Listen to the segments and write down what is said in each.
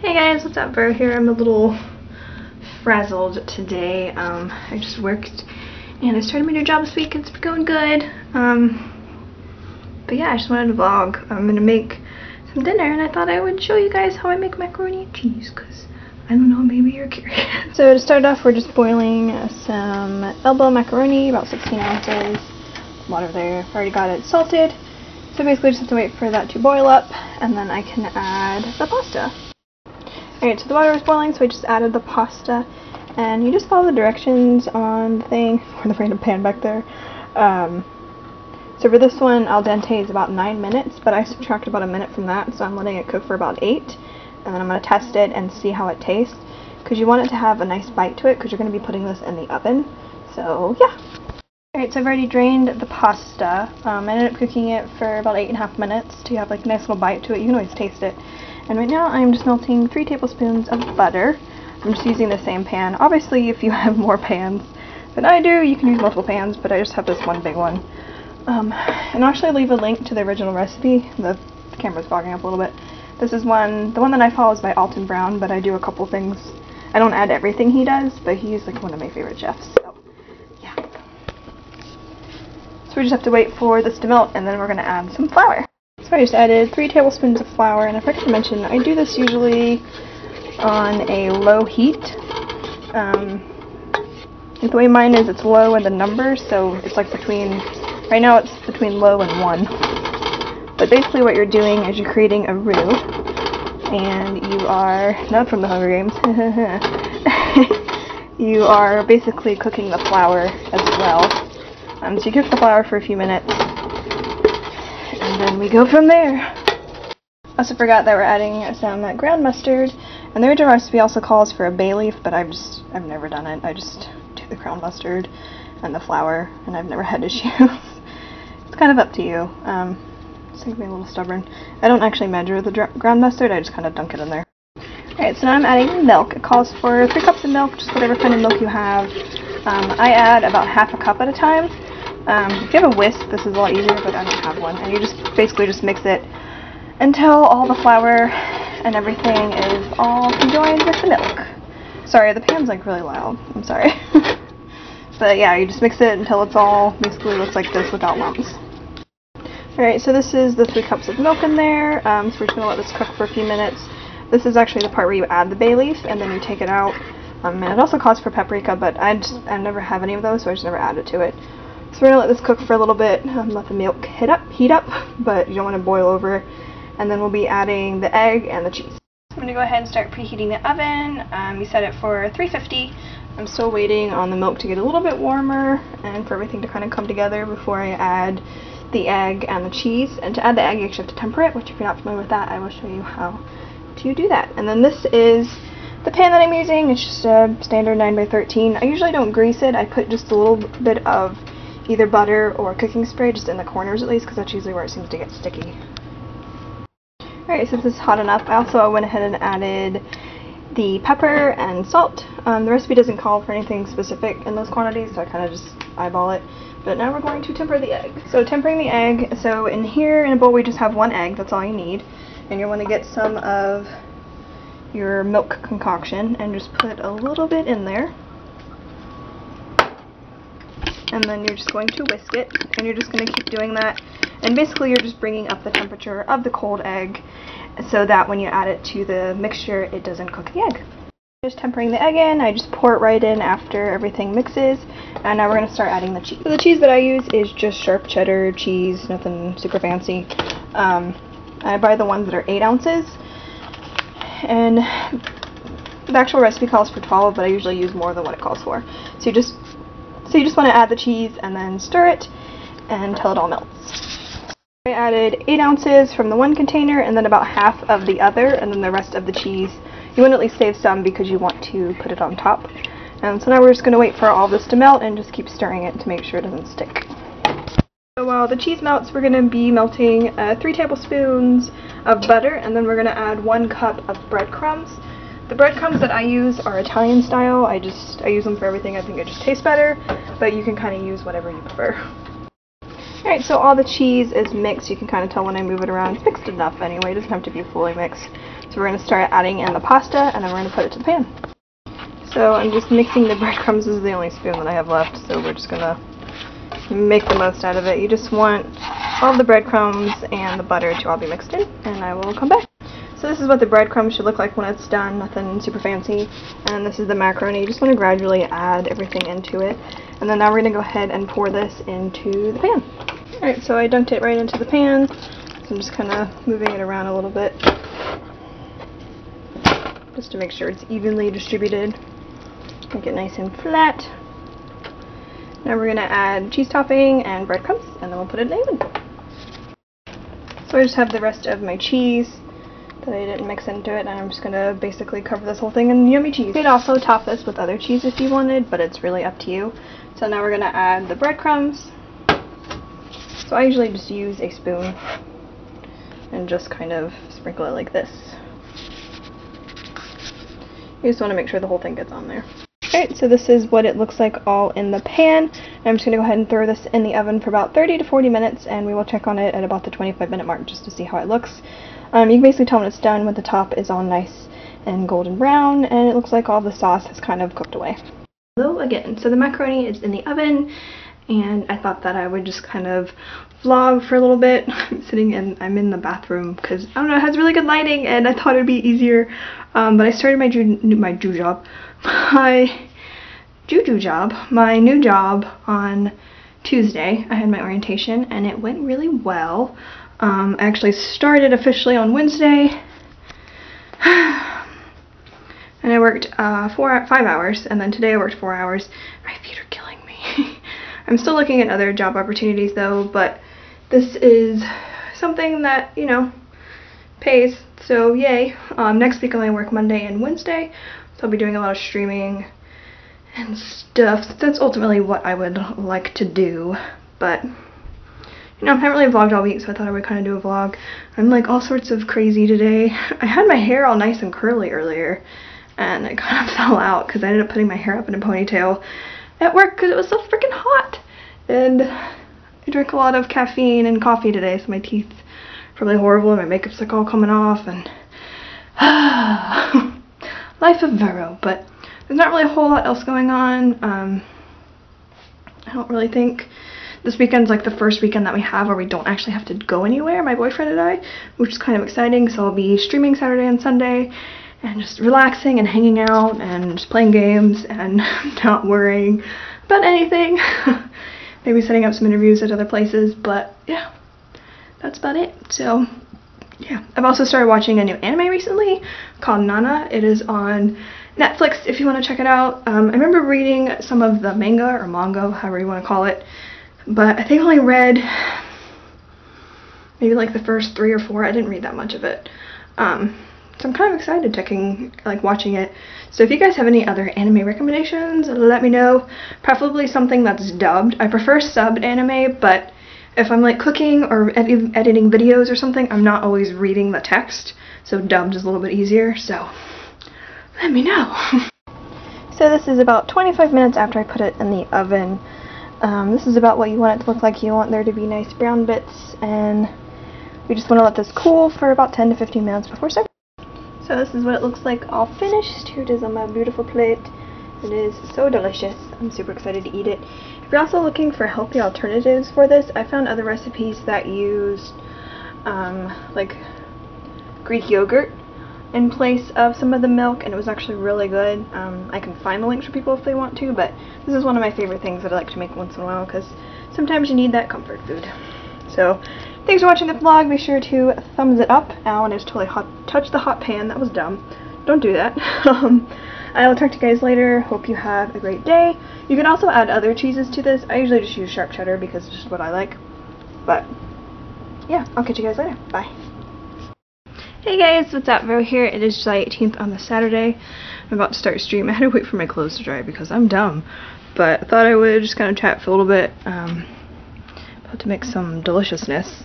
Hey guys, what's up? Vero here. I'm a little frazzled today. I just worked and I started my new job this week. It's going good. But yeah, I just wanted to vlog. I'm gonna make some dinner and I thought I would show you guys how I make macaroni and cheese because I don't know, maybe you're curious. So to start off, we're just boiling some elbow macaroni, about 16 ounces. Water there. I've already got it salted. So basically just have to wait for that to boil up and then I can add the pasta. Alright, so the water is boiling, so I just added the pasta, and you just follow the directions on the thing, or the random pan back there. So for this one, al dente is about 9 minutes, but I subtract about a minute from that, so I'm letting it cook for about 8, and then I'm going to test it and see how it tastes, because you want it to have a nice bite to it, because you're going to be putting this in the oven, so yeah. Alright, so I've already drained the pasta. I ended up cooking it for about 8.5 minutes to have like a nice little bite to it. You can always taste it. And right now I'm just melting 3 tablespoons of butter. I'm just using the same pan. Obviously, if you have more pans than I do, you can use multiple pans, but I just have this one big one. And I'll actually leave a link to the original recipe. The camera's fogging up a little bit. This is the one that I follow is by Alton Brown, but I do a couple things. I don't add everything he does, but he's like one of my favorite chefs. So yeah. So we just have to wait for this to melt, and then we're going to add some flour. So I just added 3 tablespoons of flour, and I forgot to mention, I do this usually on a low heat. The way mine is, it's low in the numbers, so it's like right now it's between low and 1. But basically what you're doing is you're creating a roux, and you are, not from the Hunger Games, you are basically cooking the flour as well. So you cook the flour for a few minutes, and then we go from there. I also forgot that we're adding some ground mustard, and the original recipe also calls for a bay leaf, but I've never done it. I just do the ground mustard and the flour, and I've never had issues. It's kind of up to you. It's like being a little stubborn. I don't actually measure the ground mustard, I just kind of dunk it in there. Alright, so now I'm adding milk. It calls for 3 cups of milk, just whatever kind of milk you have. I add about half a cup at a time. If you have a whisk, this is a lot easier, but I don't have one. And you just basically just mix it until all the flour and everything is all conjoined with the milk. Sorry, the pan's like really loud. I'm sorry. But yeah, you just mix it until it's all basically looks like this without lumps. Alright, so this is the 3 cups of milk in there. So we're just going to let this cook for a few minutes. This is actually the part where you add the bay leaf and then you take it out. And it also calls for paprika, but I never have any of those, so I just never add it to it. So we're going to let this cook for a little bit, let the milk heat up, but you don't want to boil over. And then we'll be adding the egg and the cheese. I'm going to go ahead and start preheating the oven. We set it for 350. I'm still waiting on the milk to get a little bit warmer and for everything to kind of come together before I add the egg and the cheese. And to add the egg, you actually have to temper it, which if you're not familiar with that, I will show you how to do that. And then this is the pan that I'm using. It's just a standard 9x13. I usually don't grease it. I put just a little bit of either butter or cooking spray, just in the corners at least, because that's usually where it seems to get sticky. Alright, so this is hot enough. I also went ahead and added the pepper and salt. The recipe doesn't call for anything specific in those quantities, so I kind of just eyeball it. But now we're going to temper the egg. So tempering the egg, so in here in a bowl we just have 1 egg, that's all you need. And you want to get some of your milk concoction and just put a little bit in there. And then you're just going to whisk it, and you're just going to keep doing that. And basically you're just bringing up the temperature of the cold egg so that when you add it to the mixture, it doesn't cook the egg. Just tempering the egg in, I just pour it right in after everything mixes, and now we're going to start adding the cheese. So the cheese that I use is just sharp cheddar cheese, nothing super fancy. I buy the ones that are 8 ounces, and the actual recipe calls for 12, but I usually use more than what it calls for. So you just want to add the cheese and then stir it until it all melts. I added 8 ounces from the one container and then about half of the other, and then the rest of the cheese. You want to at least save some because you want to put it on top. And so now we're just going to wait for all this to melt and just keep stirring it to make sure it doesn't stick. So while the cheese melts, we're going to be melting 3 tablespoons of butter, and then we're going to add 1 cup of breadcrumbs. The breadcrumbs that I use are Italian style. I use them for everything. I think it just tastes better, but you can kind of use whatever you prefer. Alright, so all the cheese is mixed. You can kind of tell when I move it around. It's mixed enough anyway. It doesn't have to be fully mixed. So we're going to start adding in the pasta, and then we're going to put it to the pan. So I'm just mixing the breadcrumbs. This is the only spoon that I have left, so we're just going to make the most out of it. You just want all the breadcrumbs and the butter to all be mixed in, and I will come back. So this is what the breadcrumbs should look like when it's done, nothing super fancy. And this is the macaroni. You just want to gradually add everything into it. And then now we're going to go ahead and pour this into the pan. Alright, so I dunked it right into the pan. So I'm just kind of moving it around a little bit, just to make sure it's evenly distributed. Make it nice and flat. Now we're going to add cheese topping and breadcrumbs, and then we'll put it in the oven. So I just have the rest of my cheese that I didn't mix into it, and I'm just going to basically cover this whole thing in yummy cheese. You could also top this with other cheese if you wanted, but it's really up to you. So now we're going to add the breadcrumbs. So I usually just use a spoon and just kind of sprinkle it like this. You just want to make sure the whole thing gets on there. Alright, so this is what it looks like all in the pan. I'm just going to go ahead and throw this in the oven for about 30 to 40 minutes, and we will check on it at about the 25-minute mark just to see how it looks. You can basically tell when it's done when the top is all nice and golden brown, and it looks like all the sauce has kind of cooked away. Hello again. So the macaroni is in the oven, and I thought that I would just kind of vlog for a little bit. I'm in the bathroom because, I don't know, it has really good lighting, and I thought it would be easier. But I started my new job on Tuesday. I had my orientation, and it went really well. I actually started officially on Wednesday, and I worked 5 hours, and then today I worked 4 hours. My feet are killing me. I'm still looking at other job opportunities though, but this is something that, you know, pays, so yay. Next week I only work Monday and Wednesday, so I'll be doing a lot of streaming and stuff. That's ultimately what I would like to do, but you know, I haven't really vlogged all week, so I thought I would kind of do a vlog. I'm like all sorts of crazy today. I had my hair all nice and curly earlier, and it kind of fell out because I ended up putting my hair up in a ponytail at work because it was so freaking hot. And I drank a lot of caffeine and coffee today, so my teeth are really horrible and my makeup's like all coming off, and life of Vero. But there's not really a whole lot else going on. I don't really think. This weekend's like the first weekend that we have where we don't actually have to go anywhere, my boyfriend and I, which is kind of exciting. So I'll be streaming Saturday and Sunday and just relaxing and hanging out and just playing games and not worrying about anything. Maybe setting up some interviews at other places, but yeah, that's about it. So yeah, I've also started watching a new anime recently called Nana. It is on Netflix if you want to check it out. I remember reading some of the manga or manga, however you want to call it, but I think I only read maybe like the first 3 or 4. I didn't read that much of it. So I'm kind of excited watching it. So if you guys have any other anime recommendations, let me know. Preferably something that's dubbed. I prefer subbed anime, but if I'm like cooking or editing videos or something, I'm not always reading the text. So dubbed is a little bit easier, so let me know. So this is about 25 minutes after I put it in the oven. This is about what you want it to look like. You want there to be nice brown bits, and we just want to let this cool for about 10 to 15 minutes before serving. So this is what it looks like all finished. Here it is on my beautiful plate. It is so delicious. I'm super excited to eat it. If you're also looking for healthy alternatives for this, I found other recipes that used like Greek yogurt in place of some of the milk, and it was actually really good. I can find the links for people if they want to, but this is one of my favorite things that I like to make once in a while because sometimes you need that comfort food. So thanks for watching the vlog. Be sure to thumbs it up. Ow, and I just totally touched the hot pan. That was dumb. Don't do that. I will talk to you guys later. Hope you have a great day. You can also add other cheeses to this. I usually just use sharp cheddar because it's just what I like. But yeah, I'll catch you guys later. Bye. Hey guys, what's up? Vero here. It is July 18th on the Saturday. I'm about to start a stream. I had to wait for my clothes to dry because I'm dumb. But I thought I would just kind of chat for a little bit. About to make some deliciousness.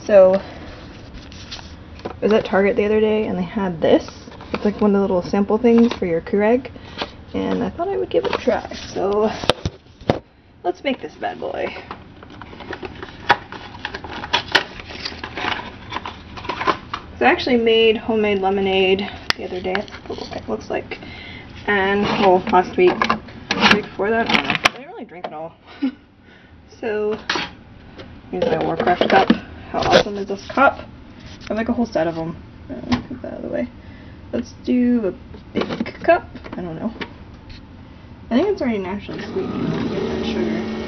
So I was at Target the other day and they had this. It's like one of the little sample things for your Keurig, and I thought I would give it a try. So let's make this bad boy. So I actually made homemade lemonade the other day. That's what it looks like. And, well, last week. The week before that, I don't know. I didn't really drink at all. So, here's my Warcraft cup. How awesome is this cup? I have like a whole set of them. Get that out of the way. Let's do a big cup. I don't know. I think it's already naturally sweetened. Get that sugar.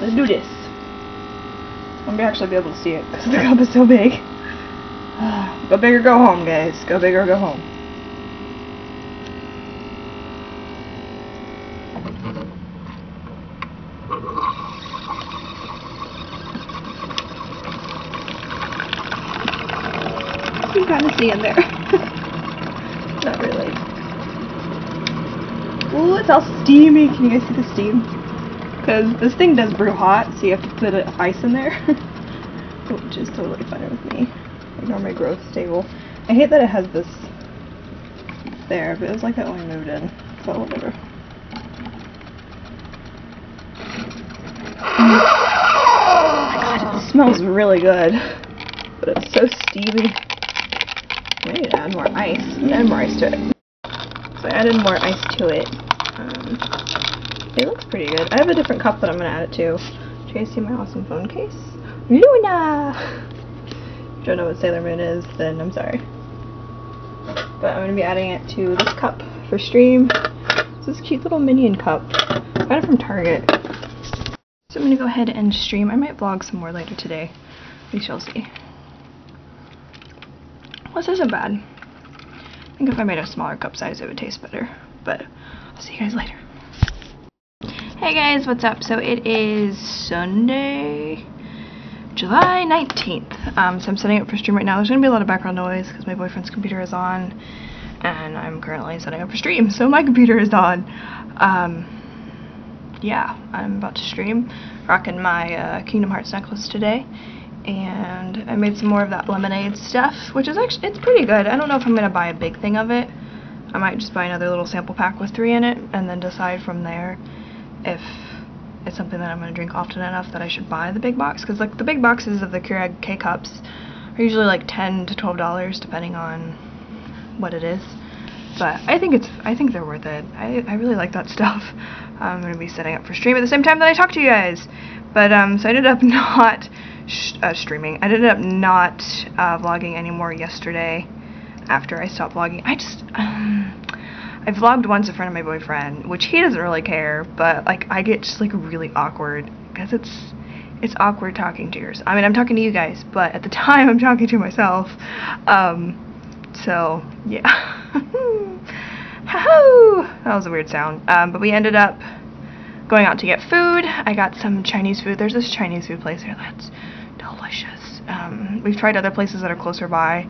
Let's do this. I'm gonna actually be able to see it because the cup is so big. Go big or go home, guys. Go big or go home. You kind of see in there. Not really. Ooh, it's all steamy. Can you guys see the steam? Because this thing does brew hot, so you have to put ice in there. Which is totally fine with me. Ignore my growth table. I hate that it has this there, but it was like that when we moved in. So whatever. Oh my god, it smells really good. But it's so steamy. I need to add more ice. I'm gonna add more ice to it. So I added more ice to it. It looks pretty good. I have a different cup that I'm gonna add it to. Do you guys see my awesome phone case? Luna! If you don't know what Sailor Moon is, then I'm sorry. But I'm gonna be adding it to this cup for stream. It's this cute little minion cup. I got it from Target. So I'm gonna go ahead and stream. I might vlog some more later today. We shall see. Well, this isn't bad. I think if I made a smaller cup size, it would taste better. But I'll see you guys later. Hey guys, what's up? So it is Sunday, July 19th. So I'm setting up for stream right now. There's going to be a lot of background noise because my boyfriend's computer is on. And I'm currently setting up for stream, so my computer is on. Yeah, I'm about to stream. Rocking my Kingdom Hearts necklace today. And I made some more of that lemonade stuff, which is actually, it's pretty good. I don't know if I'm going to buy a big thing of it. I might just buy another little sample pack with 3 in it, and then decide from there if it's something that I'm going to drink often enough that I should buy the big box. Because like the big boxes of the Keurig K-Cups are usually like $10 to $12 depending on what it is. But I think they're worth it. I really like that stuff. I'm going to be setting up for stream at the same time that I talk to you guys. But so I ended up not streaming. I ended up not vlogging anymore yesterday after I stopped vlogging. I vlogged once in front of my boyfriend, which he doesn't really care, but like I get just like really awkward because it's awkward talking to yours. I mean, I'm talking to you guys, but at the time I'm talking to myself. So yeah. That was a weird sound. But we ended up going out to get food. I got some Chinese food. There's this Chinese food place here that's delicious. We've tried other places that are closer by,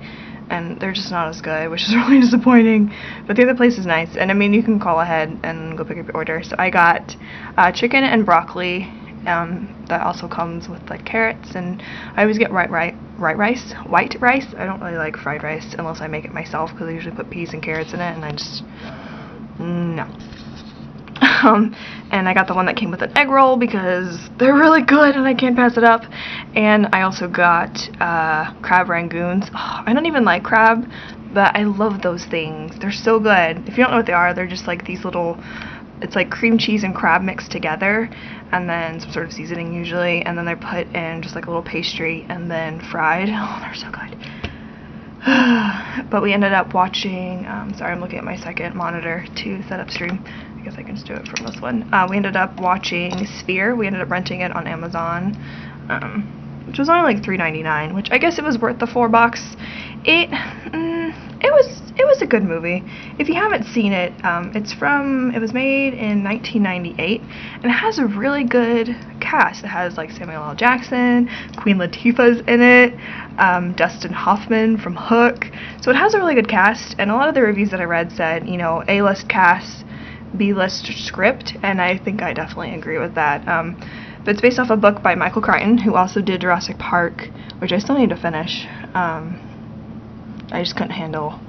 and they're just not as good, which is really disappointing. But the other place is nice, and I mean, you can call ahead and go pick up your order. So I got chicken and broccoli. That also comes with like carrots, and I always get white rice. I don't really like fried rice unless I make it myself because I usually put peas and carrots in it, and I just no. And I got the one that came with an egg roll because they're really good and I can't pass it up. And I also got crab rangoons. Oh, I don't even like crab, but I love those things. They're so good. If you don't know what they are, they're just like these little, it's like cream cheese and crab mixed together, and then some sort of seasoning usually, and then they're put in just like a little pastry and then fried. Oh, they're so good. But we ended up watching, sorry, I'm looking at my second monitor to set up stream. I guess I can just do it from this one. We ended up watching Sphere. We ended up renting it on Amazon, which was only like $3.99, which I guess it was worth the $4. It was a good movie. If you haven't seen it, it was made in 1998, and it has a really good cast. It has like Samuel L. Jackson, Queen Latifah's in it, Dustin Hoffman from Hook. So it has a really good cast, and a lot of the reviews that I read said, you know, A-list cast, B-list script, and I think I definitely agree with that. But it's based off a book by Michael Crichton, who also did Jurassic Park, which I still need to finish. I just couldn't handle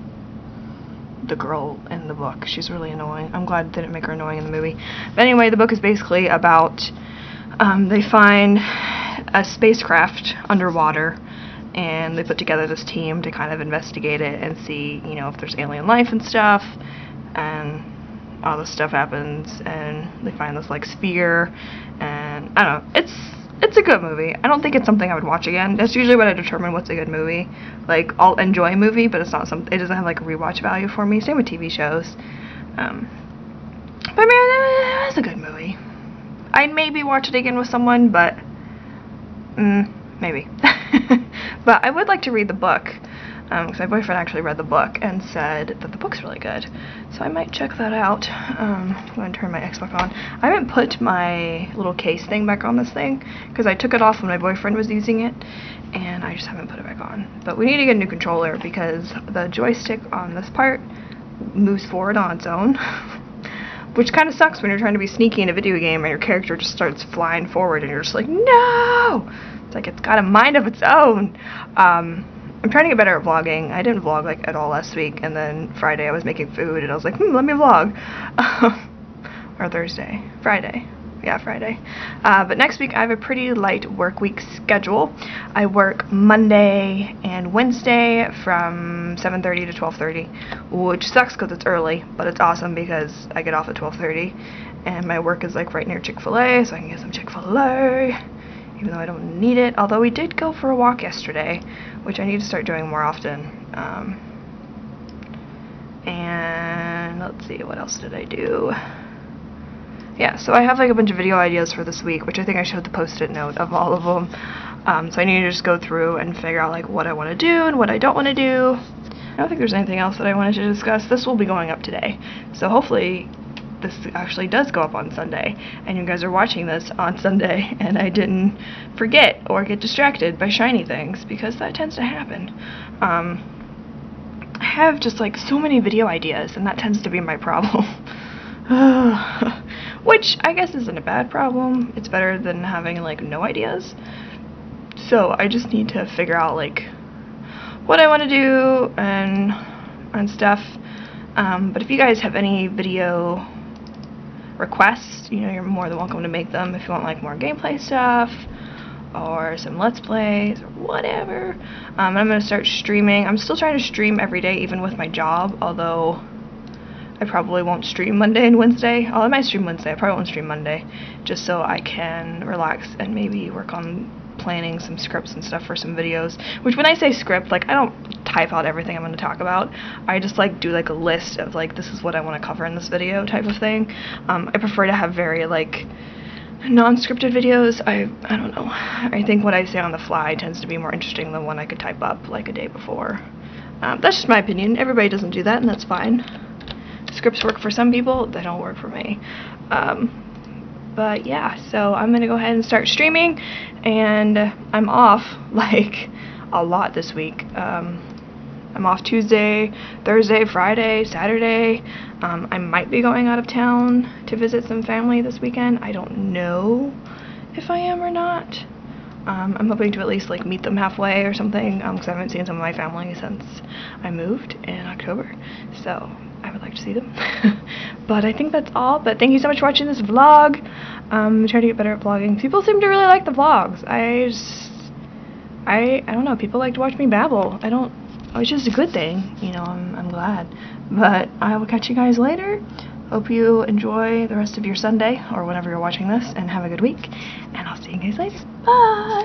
the girl in the book. She's really annoying. I'm glad they didn't make her annoying in the movie. But anyway, the book is basically about They find a spacecraft underwater, and they put together this team to kind of investigate it and see, you know, if there's alien life and stuff, and all this stuff happens, and they find this, like, sphere, and I don't know, it's a good movie. I don't think it's something I would watch again. That's usually what I determine what's a good movie. Like, I'll enjoy a movie, but it's not something, it doesn't have, like, a rewatch value for me. Same with TV shows. But I mean, it's a good movie. I'd maybe watch it again with someone, but maybe. But I would like to read the book, because my boyfriend actually read the book and said that the book's really good. So I might check that out. I'm going to turn my Xbox on. I haven't put my little case thing back on this thing, because I took it off when my boyfriend was using it, and I just haven't put it back on. But we need to get a new controller, because the joystick on this part moves forward on its own. Which kind of sucks when you're trying to be sneaky in a video game and your character just starts flying forward and you're just like, no! It's like it's got a mind of its own. I'm trying to get better at vlogging. I didn't vlog like at all last week, and then Friday I was making food and I was like, let me vlog. Or Thursday. Friday. Yeah, Friday. But next week I have a pretty light work week schedule. I work Monday and Wednesday from 7:30 to 12:30, which sucks because it's early, but it's awesome because I get off at 12:30, and my work is like right near Chick-fil-A, so I can get some Chick-fil-A, even though I don't need it. Although we did go for a walk yesterday, which I need to start doing more often. And let's see, what else did I do? Yeah, so I have like a bunch of video ideas for this week, which I think I showed the post-it note of all of them. So I need to just go through and figure out like what I want to do and what I don't want to do. I don't think there's anything else that I wanted to discuss. This will be going up today, so hopefully this actually does go up on Sunday, and you guys are watching this on Sunday, and I didn't forget or get distracted by shiny things, because that tends to happen. I have just like so many video ideas, and that tends to be my problem. Which I guess isn't a bad problem. It's better than having like no ideas. So I just need to figure out like what I want to do and stuff. But if you guys have any video requests, you know, you're more than welcome to make them. If you want like more gameplay stuff or some let's plays or whatever. I'm going to start streaming. I'm still trying to stream every day, even with my job, although I probably won't stream Monday and Wednesday. Oh, I might stream Wednesday. I probably won't stream Monday, just so I can relax and maybe work on planning some scripts and stuff for some videos. Which, when I say script, like, I don't type out everything I'm going to talk about. I just like do like a list of like, this is what I want to cover in this video type of thing. I prefer to have very like non-scripted videos. I don't know. I think what I say on the fly tends to be more interesting than one I could type up like a day before. That's just my opinion. Everybody doesn't do that, and that's fine. Scripts work for some people, they don't work for me. But yeah, so I'm gonna go ahead and start streaming, and I'm off like a lot this week. I'm off Tuesday, Thursday, Friday, Saturday. I might be going out of town to visit some family this weekend. I don't know if I am or not. I'm hoping to at least like meet them halfway or something, because I haven't seen some of my family since I moved in October. So I would like to see them. But I think that's all. But thank you so much for watching this vlog. I'm trying to get better at vlogging. People seem to really like the vlogs. I don't know. People like to watch me babble. It's just a good thing. You know, I'm glad. But I will catch you guys later. Hope you enjoy the rest of your Sunday or whenever you're watching this, and have a good week. And I'll see you guys later. Bye!